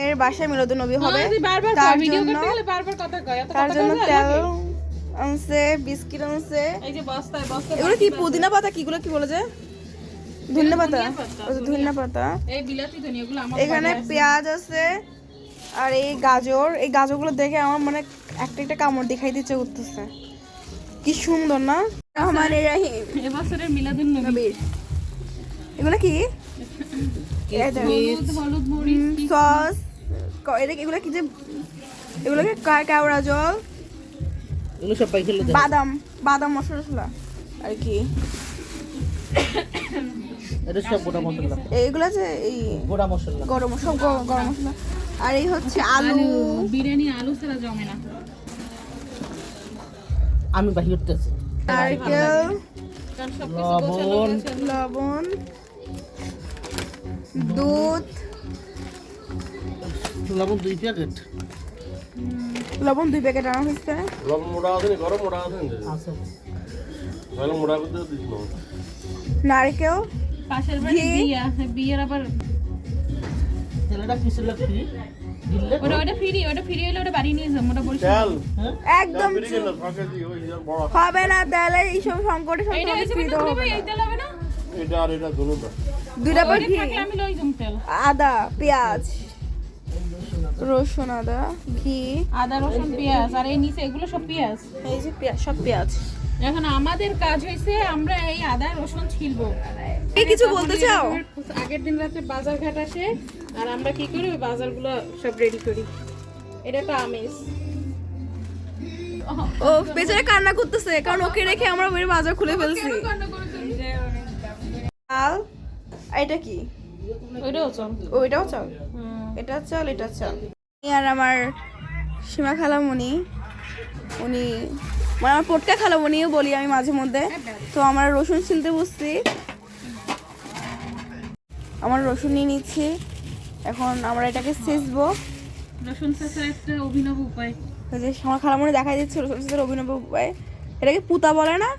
এর বাসায় মিলাদুন্নবী হবে, তার জন্য তেল আনছে, বিস্কিট আনছে, এগুলো কি পুদিনা পাতা, কিগুলো কি বলে যে ধনিয়া পাতা, ধনিয়া পাতা, এখানে পেঁয়াজ আছে আর এই গাজরগুলো দেখে আমার মানে একটা একটা কামড় দেখাই দিচ্ছে উঠতেছে, কি সুন্দর না। রহমানির রহিম, এবছরের মিলাদুন্নবী এগুলো কি সস, এগুলো কি যে এগুলোকে কেওড়া জল, এগুলো সব পাই খেলে বাদাম মশলা আর কি, এটা সব গোটা মশলা, এইগুলো যে এই গোটা মশলা, গরম মশলা, আর এই হচ্ছে আলু, বিরিয়ানি আলু ছাড়া জমে না। আমি বাহির করতেছি, নারকেল, লবণ, দুধ, লবণ 2 প্যাকেট, লবণ 2 প্যাকেট আনা হয়েছে, লবণ মোড়া আছে নি, গরম মোড়া আছে নি, আছে ভালো মোড়া করতে দিছিল। নারকেল, পাশের বাড়ি বিয়ের আবার তেলটা কিছু লাগবে দিলে ওটা ফ্রি হলে ওটা বাড়ি নিয়ে যাবো, ওটা বলছি তেল একদম ফিরে গেল ফাঁকে দি ওই যে বড় হবে না, তাহলে এইসব সংকটে এইটা সংকটে হইছে ফ্রি না, হবে ভাই না। এই তেল হবে না, এটা আর এটা দুটোটা দুইটা পর ওইটা ঘি, থাকলে আমি লই যাম তেল। আদা, পেঁয়াজ, রসুন, আদা, ঘি, আদা রসুন পেঁয়াজ আর এই নিচে এগুলো সব পেঁয়াজ। এই যে পেঁয়াজ, সব পেঁয়াজ। এখন আমাদের কাজ হয়েছে আমরা এই আদা রসুন ছিলবো। এই কিছু বলতে চাও? আগের দিন রাতে বাজার ঘাট আসে আর আমরা কি করি ওই বাজারগুলো সব রেডি করি, এটা তো আমেজ। ও বেচারা কান্না করতেছে কারণ ওকে রেখে আমরা বের বাজার খুলে ফেলছি। চাল, এটা কি? ওইটাও চল, ওইটাও চাল, এটা চাল, এটা চাল। আর আমার সীমা খালামণি, উনি মানে আমার পটকা খালামণিও বলি আমি মাঝে মধ্যে, তো আমার রসুন ছিলতে বসছি, আমার রসুন নিয়ে নিচ্ছি, এখন আমরা এটাকে ছেঁচবো। রসুন চাষের একটা অভিনব উপায়, ওই যে আমার খালামণি দেখাই দিচ্ছে রসুন ছেঁচার অভিনব উপায়, এটাকে পুতা বলে না,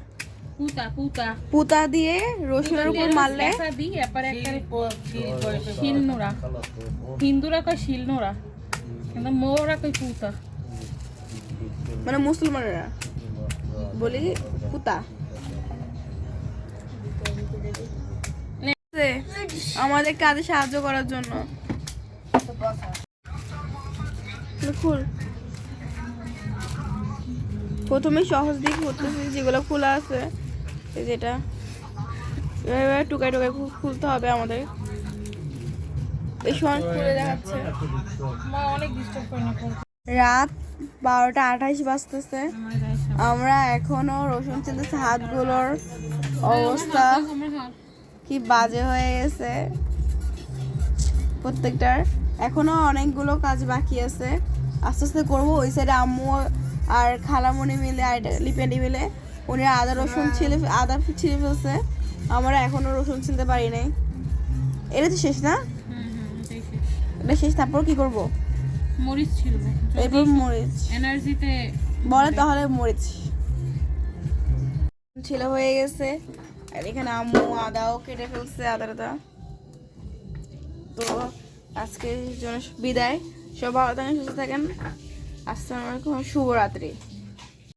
পুতা দিয়ে রসুনের উপর মারলে দিই এরপর একটা শিলনোড়া, হিন্দুরা কয় শিলনোড়া কিন্তু মোরা কয় পুতা, মানে মুসলমানেরা বলি পুতা। আমাদের কাজে সাহায্য করার জন্য খুল, প্রথমে সহজ দিক করতেছি, যেগুলো খোলা আছে এই যেটা এভাবে টুকাই টুকাই খুলতে হবে আমাদের। এই সময় খুলে দেখাচ্ছে মা অনেক ডিস্টার্ব করে না। রাত 12:28 বাজতেছে, আমরা এখনো রসুন চিনতেছি, হাতগুলোর অবস্থা কি বাজে হয়ে গেছে প্রত্যেকটার, এখনো অনেকগুলো কাজ বাকি আছে, আস্তে আস্তে করবো। ওই সাইডে আম্মু আর খালামণি মিলে আর লিপিয়ালি মিলে উনি আদা ছিলে ফেলছে, আমরা এখনো রসুন ছিলতে পারি নাই। এটা তো শেষ না, এটা শেষ, তারপর কি করবো? মরিচ ছিলবো, এরপর মরিচ এনার্জিতে বলে তাহলে মরিচ ছিল হয়ে গেছে, আর এখানে আম্মু আদাও কেটে ফেলছে, আদাটা। তো আজকের জন্য বিদায়, সব ভালো থাকেন, সুস্থ থাকেন, আসসালামু আলাইকুম, শুভরাত্রি।